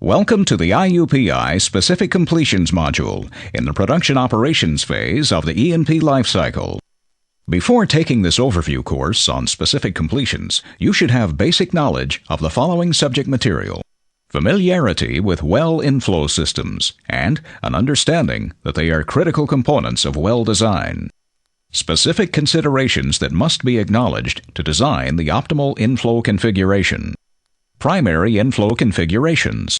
Welcome to the IUPI Specific Completions module in the production operations phase of the E&P lifecycle. Before taking this overview course on specific completions, you should have basic knowledge of the following subject material: familiarity with well inflow systems, and an understanding that they are critical components of well design. Specific considerations that must be acknowledged to design the optimal inflow configuration. Primary inflow configurations.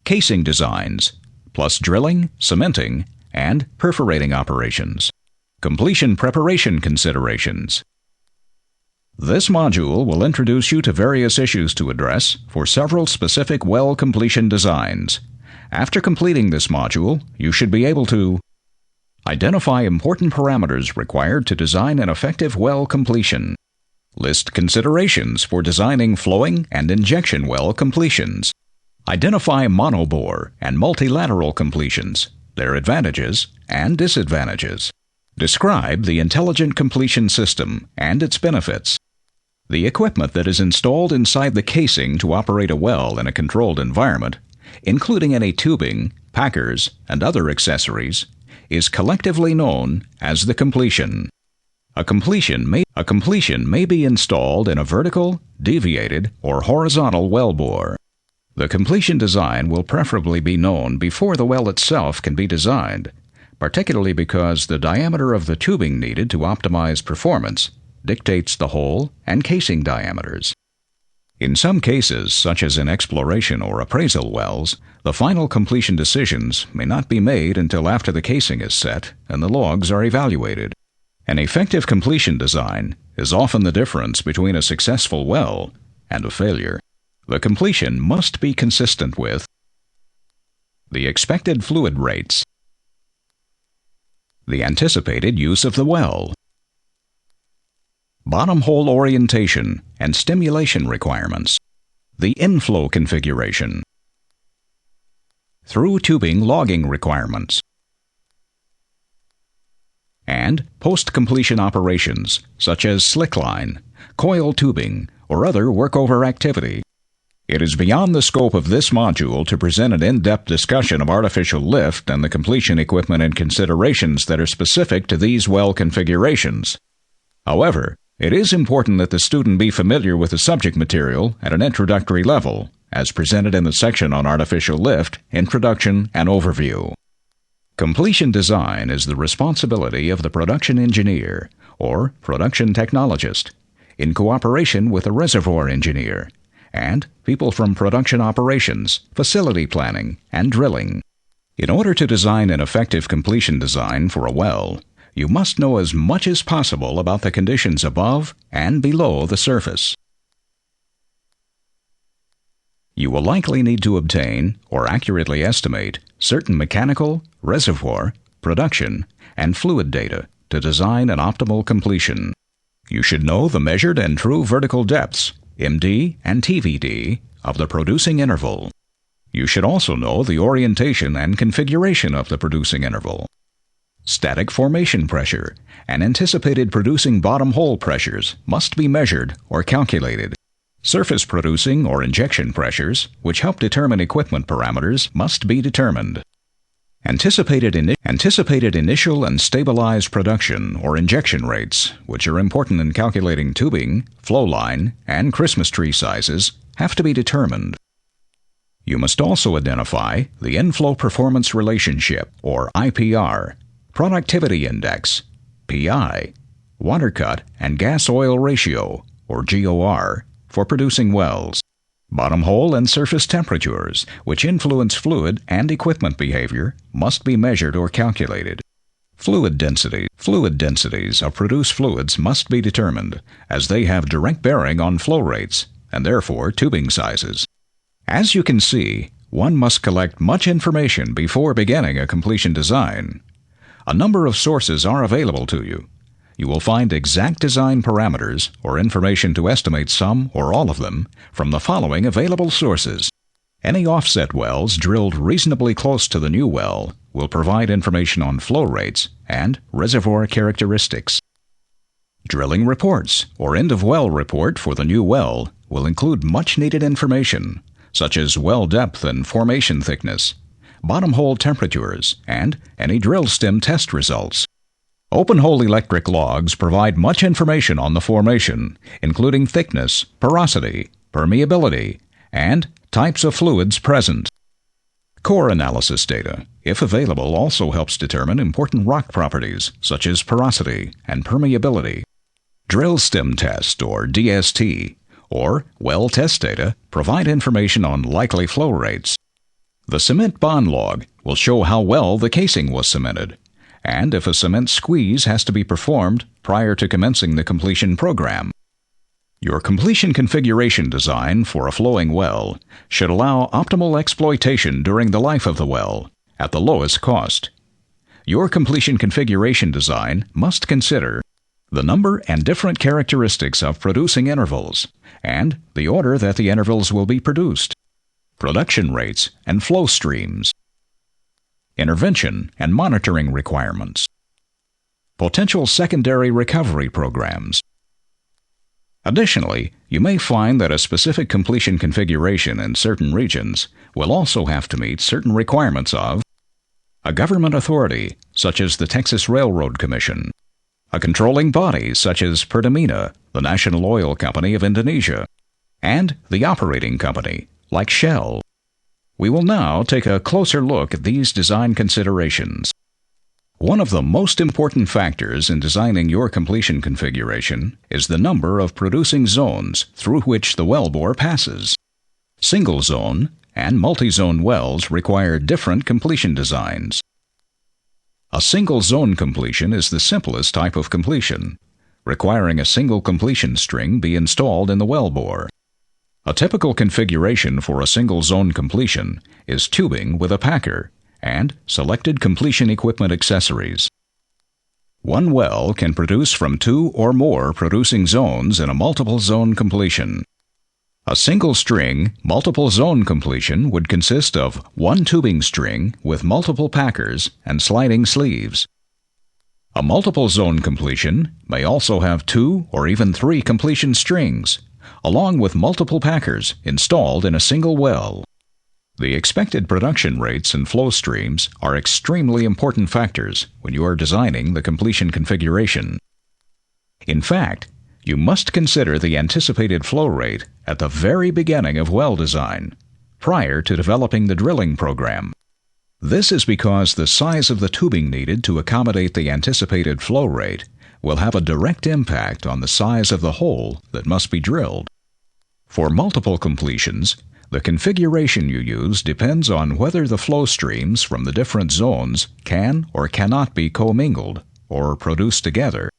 Casing designs, plus drilling, cementing, and perforating operations. Completion preparation considerations. This module will introduce you to various issues to address for several specific well completion designs. After completing this module, you should be able to identify important parameters required to design an effective well completion. List considerations for designing flowing and injection well completions. Identify monobore and multilateral completions, their advantages and disadvantages. Describe the intelligent completion system and its benefits. The equipment that is installed inside the casing to operate a well in a controlled environment, including any tubing, packers, and other accessories, is collectively known as the completion. A completion may be installed in a vertical, deviated, or horizontal wellbore. The completion design will preferably be known before the well itself can be designed, particularly because the diameter of the tubing needed to optimize performance dictates the hole and casing diameters. In some cases, such as in exploration or appraisal wells, the final completion decisions may not be made until after the casing is set and the logs are evaluated. An effective completion design is often the difference between a successful well and a failure. The completion must be consistent with the expected fluid rates, the anticipated use of the well, bottom hole orientation and stimulation requirements, the inflow configuration, through tubing logging requirements, and post-completion operations such as slickline, coil tubing, or other workover activity. It is beyond the scope of this module to present an in-depth discussion of artificial lift and the completion equipment and considerations that are specific to these well configurations. However, it is important that the student be familiar with the subject material at an introductory level, as presented in the section on artificial lift, introduction, and overview. Completion design is the responsibility of the production engineer, or production technologist, in cooperation with a reservoir engineer, and people from production operations, facility planning, and drilling. In order to design an effective completion design for a well, you must know as much as possible about the conditions above and below the surface. You will likely need to obtain or accurately estimate certain mechanical, reservoir, production, and fluid data to design an optimal completion. You should know the measured and true vertical depths, MD and TVD, of the producing interval. You should also know the orientation and configuration of the producing interval. Static formation pressure and anticipated producing bottom hole pressures must be measured or calculated. Surface producing or injection pressures, which help determine equipment parameters, must be determined. Anticipated initial and stabilized production or injection rates, which are important in calculating tubing, flow line, and Christmas tree sizes, have to be determined. You must also identify the inflow performance relationship, or IPR, productivity index, PI, water cut and gas oil ratio, or GOR, for producing wells. Bottom hole and surface temperatures, which influence fluid and equipment behavior, must be measured or calculated. Fluid densities of produced fluids must be determined, as they have direct bearing on flow rates, and therefore tubing sizes. As you can see, one must collect much information before beginning a completion design. A number of sources are available to you. You will find exact design parameters or information to estimate some or all of them from the following available sources. Any offset wells drilled reasonably close to the new well will provide information on flow rates and reservoir characteristics. Drilling reports or end-of-well report for the new well will include much-needed information, such as well depth and formation thickness, bottom hole temperatures, and any drill stem test results. Open hole electric logs provide much information on the formation, including thickness, porosity, permeability, and types of fluids present. Core analysis data, if available, also helps determine important rock properties such as porosity and permeability. Drill stem test, or DST, or well test data provide information on likely flow rates. The cement bond log will show how well the casing was cemented, and if a cement squeeze has to be performed prior to commencing the completion program. Your completion configuration design for a flowing well should allow optimal exploitation during the life of the well at the lowest cost. Your completion configuration design must consider the number and different characteristics of producing intervals, and the order that the intervals will be produced, production rates and flow streams, intervention and monitoring requirements, potential secondary recovery programs. Additionally, you may find that a specific completion configuration in certain regions will also have to meet certain requirements of a government authority, such as the Texas Railroad Commission, a controlling body such as Pertamina, the national oil company of Indonesia, and the operating company, like Shell. We will now take a closer look at these design considerations. One of the most important factors in designing your completion configuration is the number of producing zones through which the wellbore passes. Single zone and multi-zone wells require different completion designs. A single zone completion is the simplest type of completion, requiring a single completion string be installed in the wellbore. A typical configuration for a single zone completion is tubing with a packer and selected completion equipment accessories. One well can produce from 2 or more producing zones in a multiple zone completion. A single string, multiple zone completion would consist of one tubing string with multiple packers and sliding sleeves. A multiple zone completion may also have 2 or even 3 completion strings, along with multiple packers installed in a single well. The expected production rates and flow streams are extremely important factors when you are designing the completion configuration. In fact, you must consider the anticipated flow rate at the very beginning of well design, prior to developing the drilling program. This is because the size of the tubing needed to accommodate the anticipated flow rate will have a direct impact on the size of the hole that must be drilled. For multiple completions, the configuration you use depends on whether the flow streams from the different zones can or cannot be commingled or produced together.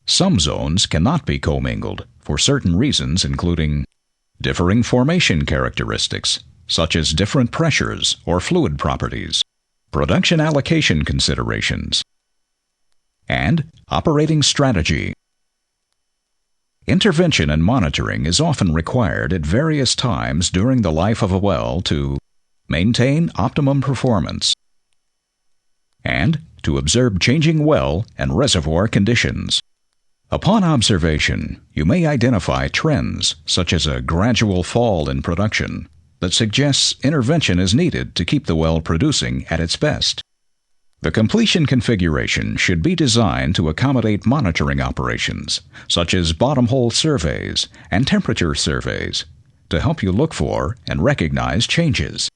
Some zones cannot be commingled for certain reasons, including differing formation characteristics, such as different pressures or fluid properties, production allocation considerations, and operating strategy. Intervention and monitoring is often required at various times during the life of a well to maintain optimum performance and to observe changing well and reservoir conditions. Upon observation, you may identify trends such as a gradual fall in production that suggests intervention is needed to keep the well producing at its best. The completion configuration should be designed to accommodate monitoring operations, such as bottom hole surveys and temperature surveys, to help you look for and recognize changes.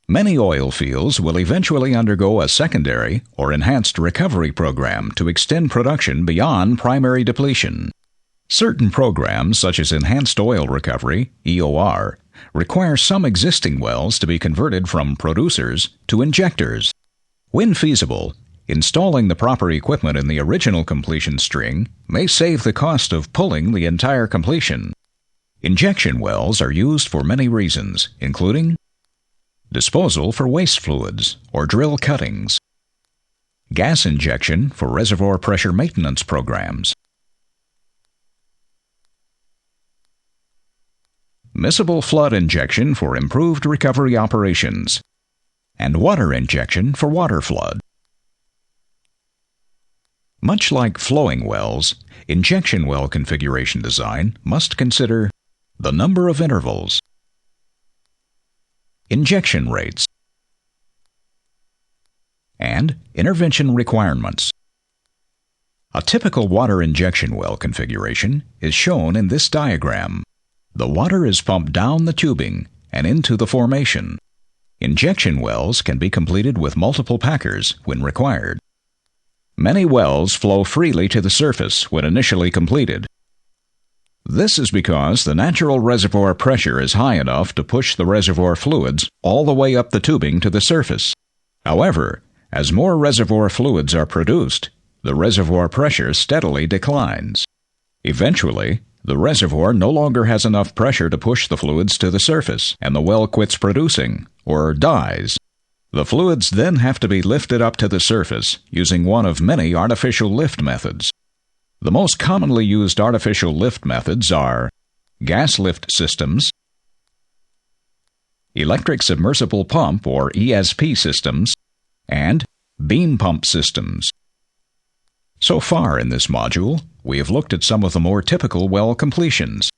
Many oil fields will eventually undergo a secondary or enhanced recovery program to extend production beyond primary depletion. Certain programs, such as Enhanced Oil Recovery, EOR, require some existing wells to be converted from producers to injectors. When feasible, installing the proper equipment in the original completion string may save the cost of pulling the entire completion. Injection wells are used for many reasons, including disposal for waste fluids or drill cuttings, gas injection for reservoir pressure maintenance programs, miscible flood injection for improved recovery operations, and water injection for water flood. Much like flowing wells, injection well configuration design must consider the number of intervals, injection rates, and intervention requirements. A typical water injection well configuration is shown in this diagram. The water is pumped down the tubing and into the formation. Injection wells can be completed with multiple packers when required. Many wells flow freely to the surface when initially completed. This is because the natural reservoir pressure is high enough to push the reservoir fluids all the way up the tubing to the surface. However, as more reservoir fluids are produced, the reservoir pressure steadily declines. Eventually, the reservoir no longer has enough pressure to push the fluids to the surface, and the well quits producing, or dies. The fluids then have to be lifted up to the surface using one of many artificial lift methods. The most commonly used artificial lift methods are gas lift systems, electric submersible pump or ESP systems, and beam pump systems. So far in this module, we have looked at some of the more typical well completions.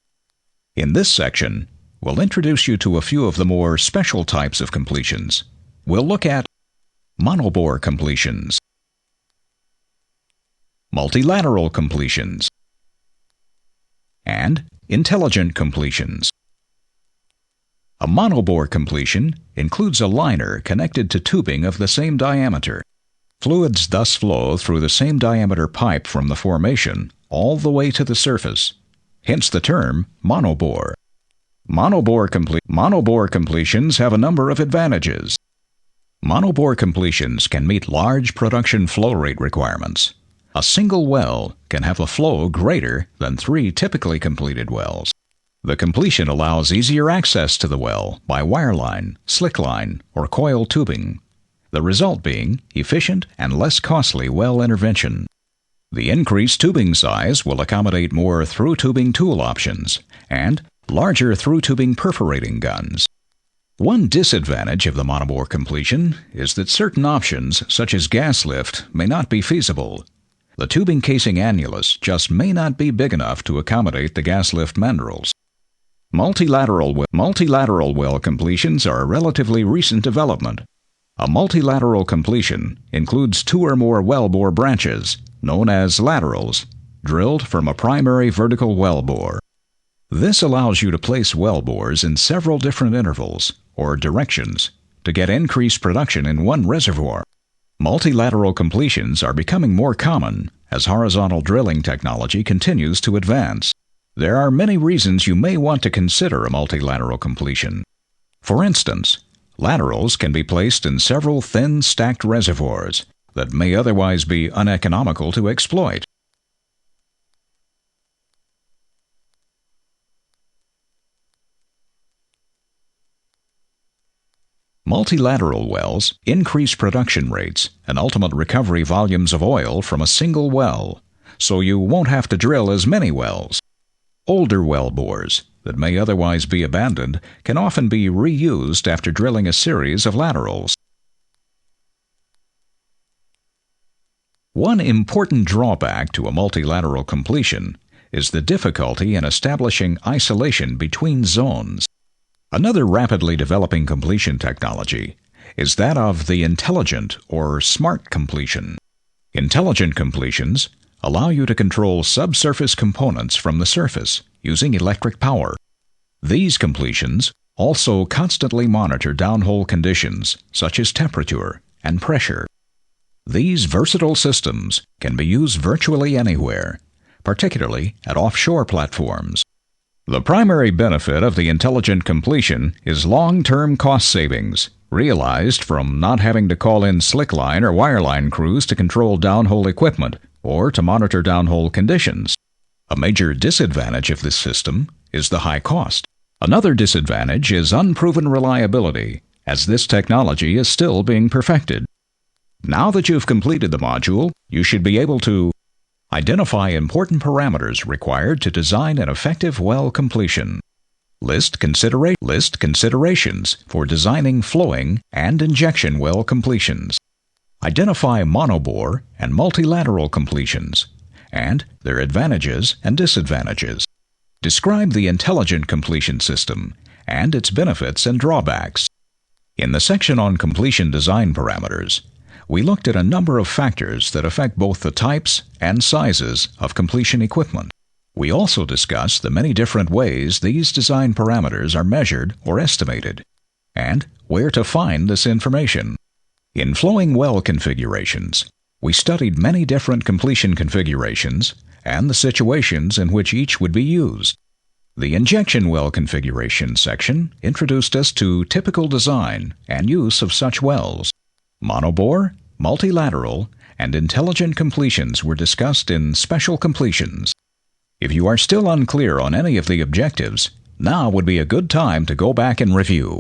In this section, we'll introduce you to a few of the more special types of completions. We'll look at monobore completions, multilateral completions, and intelligent completions. A monobore completion includes a liner connected to tubing of the same diameter. Fluids thus flow through the same diameter pipe from the formation all the way to the surface, hence the term monobore. Monobore completions have a number of advantages. Monobore completions can meet large production flow rate requirements. A single well can have a flow greater than 3 typically completed wells. The completion allows easier access to the well by wireline, slickline, or coil tubing, the result being efficient and less costly well intervention. The increased tubing size will accommodate more through-tubing tool options and larger through-tubing perforating guns. One disadvantage of the monobore completion is that certain options, such as gas lift, may not be feasible. The tubing casing annulus just may not be big enough to accommodate the gas lift mandrels. Multilateral well completions are a relatively recent development. A multilateral completion includes 2 or more wellbore branches, known as laterals, drilled from a primary vertical wellbore. This allows you to place wellbores in several different intervals, or directions, to get increased production in one reservoir. Multilateral completions are becoming more common as horizontal drilling technology continues to advance. There are many reasons you may want to consider a multilateral completion. For instance, laterals can be placed in several thin stacked reservoirs that may otherwise be uneconomical to exploit. Multilateral wells increase production rates and ultimate recovery volumes of oil from a single well, so you won't have to drill as many wells. Older well bores that may otherwise be abandoned can often be reused after drilling a series of laterals. One important drawback to a multilateral completion is the difficulty in establishing isolation between zones. Another rapidly developing completion technology is that of the intelligent or smart completion. Intelligent completions allow you to control subsurface components from the surface using electric power. These completions also constantly monitor downhole conditions such as temperature and pressure. These versatile systems can be used virtually anywhere, particularly at offshore platforms. The primary benefit of the intelligent completion is long-term cost savings, realized from not having to call in slickline or wireline crews to control downhole equipment or to monitor downhole conditions. A major disadvantage of this system is the high cost. Another disadvantage is unproven reliability, as this technology is still being perfected. Now that you've completed the module, you should be able to identify important parameters required to design an effective well completion. List considerations for designing flowing and injection well completions. Identify monobore and multilateral completions and their advantages and disadvantages. Describe the intelligent completion system and its benefits and drawbacks. In the section on completion design parameters, we looked at a number of factors that affect both the types and sizes of completion equipment. We also discussed the many different ways these design parameters are measured or estimated, and where to find this information. In flowing well configurations, we studied many different completion configurations and the situations in which each would be used. The injection well configuration section introduced us to typical design and use of such wells. Monobore, multilateral, and intelligent completions were discussed in special completions. If you are still unclear on any of the objectives, now would be a good time to go back and review.